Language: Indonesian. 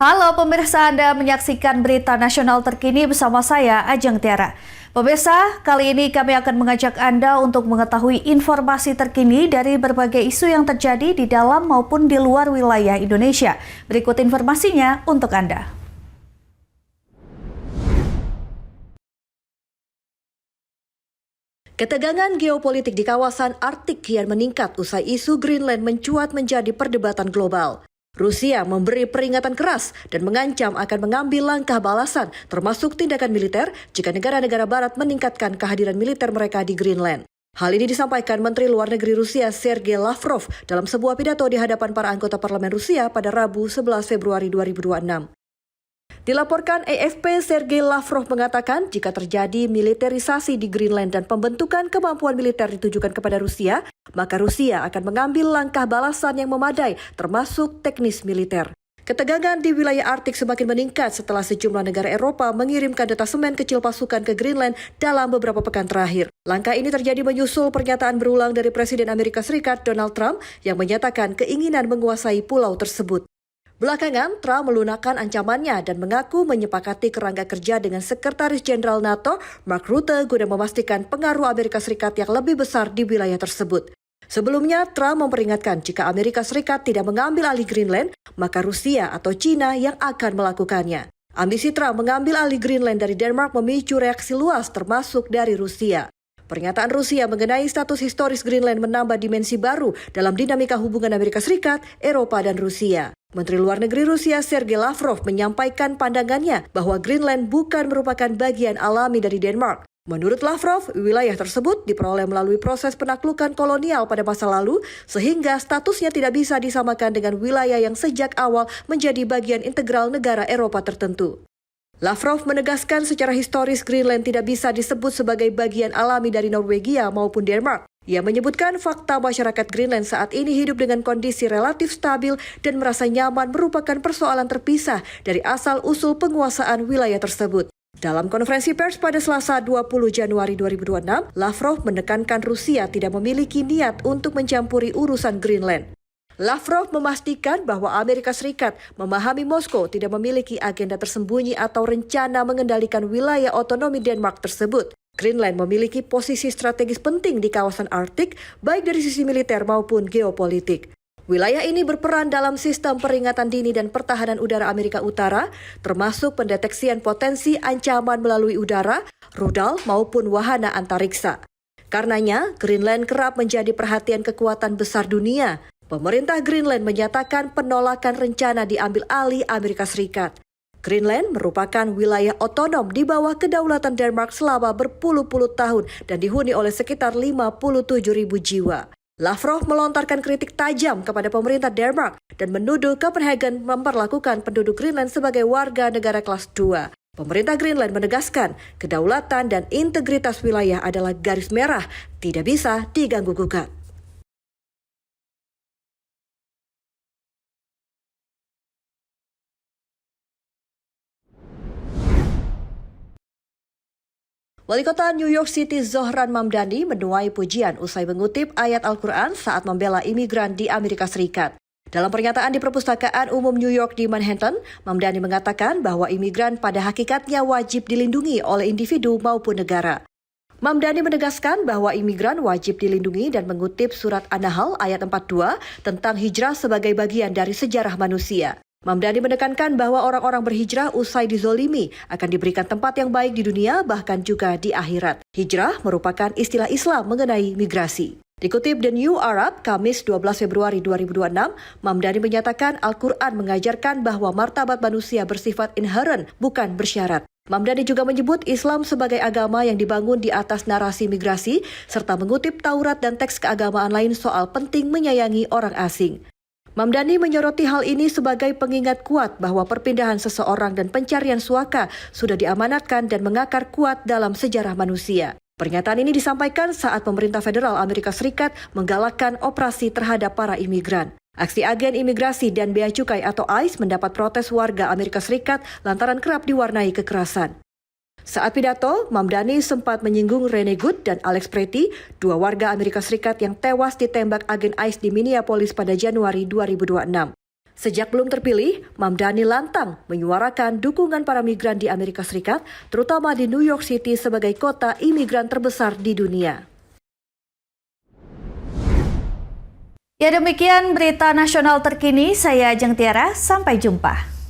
Halo pemirsa, Anda menyaksikan berita nasional terkini bersama saya, Ajeng Tiara. Pemirsa, kali ini kami akan mengajak Anda untuk mengetahui informasi terkini dari berbagai isu yang terjadi di dalam maupun di luar wilayah Indonesia. Berikut informasinya untuk Anda. Ketegangan geopolitik di kawasan Arktik kian meningkat usai isu Greenland mencuat menjadi perdebatan global. Rusia memberi peringatan keras dan mengancam akan mengambil langkah balasan termasuk tindakan militer jika negara-negara barat meningkatkan kehadiran militer mereka di Greenland. Hal ini disampaikan Menteri Luar Negeri Rusia Sergei Lavrov dalam sebuah pidato di hadapan para anggota parlemen Rusia pada Rabu 11 Februari 2026. Dilaporkan AFP, Sergei Lavrov mengatakan jika terjadi militerisasi di Greenland dan pembentukan kemampuan militer ditujukan kepada Rusia, maka Rusia akan mengambil langkah balasan yang memadai, termasuk teknis militer. Ketegangan di wilayah Arktik semakin meningkat setelah sejumlah negara Eropa mengirimkan detasemen kecil pasukan ke Greenland dalam beberapa pekan terakhir. Langkah ini terjadi menyusul pernyataan berulang dari Presiden Amerika Serikat Donald Trump yang menyatakan keinginan menguasai pulau tersebut. Belakangan, Trump melunakkan ancamannya dan mengaku menyepakati kerangka kerja dengan Sekretaris Jenderal NATO, Mark Rutte, guna memastikan pengaruh Amerika Serikat yang lebih besar di wilayah tersebut. Sebelumnya, Trump memperingatkan jika Amerika Serikat tidak mengambil alih Greenland, maka Rusia atau China yang akan melakukannya. Ambisi Trump mengambil alih Greenland dari Denmark memicu reaksi luas termasuk dari Rusia. Pernyataan Rusia mengenai status historis Greenland menambah dimensi baru dalam dinamika hubungan Amerika Serikat, Eropa, dan Rusia. Menteri Luar Negeri Rusia Sergei Lavrov menyampaikan pandangannya bahwa Greenland bukan merupakan bagian alami dari Denmark. Menurut Lavrov, wilayah tersebut diperoleh melalui proses penaklukan kolonial pada masa lalu, sehingga statusnya tidak bisa disamakan dengan wilayah yang sejak awal menjadi bagian integral negara Eropa tertentu. Lavrov menegaskan secara historis Greenland tidak bisa disebut sebagai bagian alami dari Norwegia maupun Denmark. Ia menyebutkan fakta masyarakat Greenland saat ini hidup dengan kondisi relatif stabil dan merasa nyaman merupakan persoalan terpisah dari asal-usul penguasaan wilayah tersebut. Dalam konferensi pers pada Selasa 20 Januari 2026, Lavrov menekankan Rusia tidak memiliki niat untuk mencampuri urusan Greenland. Lavrov memastikan bahwa Amerika Serikat memahami Moskow tidak memiliki agenda tersembunyi atau rencana mengendalikan wilayah otonomi Denmark tersebut. Greenland memiliki posisi strategis penting di kawasan Arktik, baik dari sisi militer maupun geopolitik. Wilayah ini berperan dalam sistem peringatan dini dan pertahanan udara Amerika Utara, termasuk pendeteksian potensi ancaman melalui udara, rudal maupun wahana antariksa. Karenanya, Greenland kerap menjadi perhatian kekuatan besar dunia. Pemerintah Greenland menyatakan penolakan rencana diambil alih Amerika Serikat. Greenland merupakan wilayah otonom di bawah kedaulatan Denmark selama berpuluh-puluh tahun dan dihuni oleh sekitar 57.000 jiwa. Lavrov melontarkan kritik tajam kepada pemerintah Denmark dan menuduh Copenhagen memperlakukan penduduk Greenland sebagai warga negara kelas 2. Pemerintah Greenland menegaskan kedaulatan dan integritas wilayah adalah garis merah, tidak bisa diganggu-gugat. Wali Kota New York City Zohran Mamdani menuai pujian usai mengutip ayat Al-Quran saat membela imigran di Amerika Serikat. Dalam pernyataan di Perpustakaan Umum New York di Manhattan, Mamdani mengatakan bahwa imigran pada hakikatnya wajib dilindungi oleh individu maupun negara. Mamdani menegaskan bahwa imigran wajib dilindungi dan mengutip surat An-Nahl ayat 42 tentang hijrah sebagai bagian dari sejarah manusia. Mamdani menekankan bahwa orang-orang berhijrah usai dizolimi akan diberikan tempat yang baik di dunia bahkan juga di akhirat. Hijrah merupakan istilah Islam mengenai migrasi. Dikutip The New Arab, Kamis 12 Februari 2026, Mamdani menyatakan Al-Quran mengajarkan bahwa martabat manusia bersifat inherent, bukan bersyarat. Mamdani juga menyebut Islam sebagai agama yang dibangun di atas narasi migrasi, serta mengutip Taurat dan teks keagamaan lain soal penting menyayangi orang asing. Mamdani menyoroti hal ini sebagai pengingat kuat bahwa perpindahan seseorang dan pencarian suaka sudah diamanatkan dan mengakar kuat dalam sejarah manusia. Pernyataan ini disampaikan saat pemerintah federal Amerika Serikat menggalakkan operasi terhadap para imigran. Aksi agen imigrasi dan bea cukai atau ICE mendapat protes warga Amerika Serikat lantaran kerap diwarnai kekerasan. Saat pidato, Mamdani sempat menyinggung Rene Good dan Alex Preti, dua warga Amerika Serikat yang tewas ditembak agen ICE di Minneapolis pada Januari 2026. Sejak belum terpilih, Mamdani lantang menyuarakan dukungan para migran di Amerika Serikat, terutama di New York City sebagai kota imigran terbesar di dunia. Ya demikian berita nasional terkini, saya Ajeng Tiara, sampai jumpa.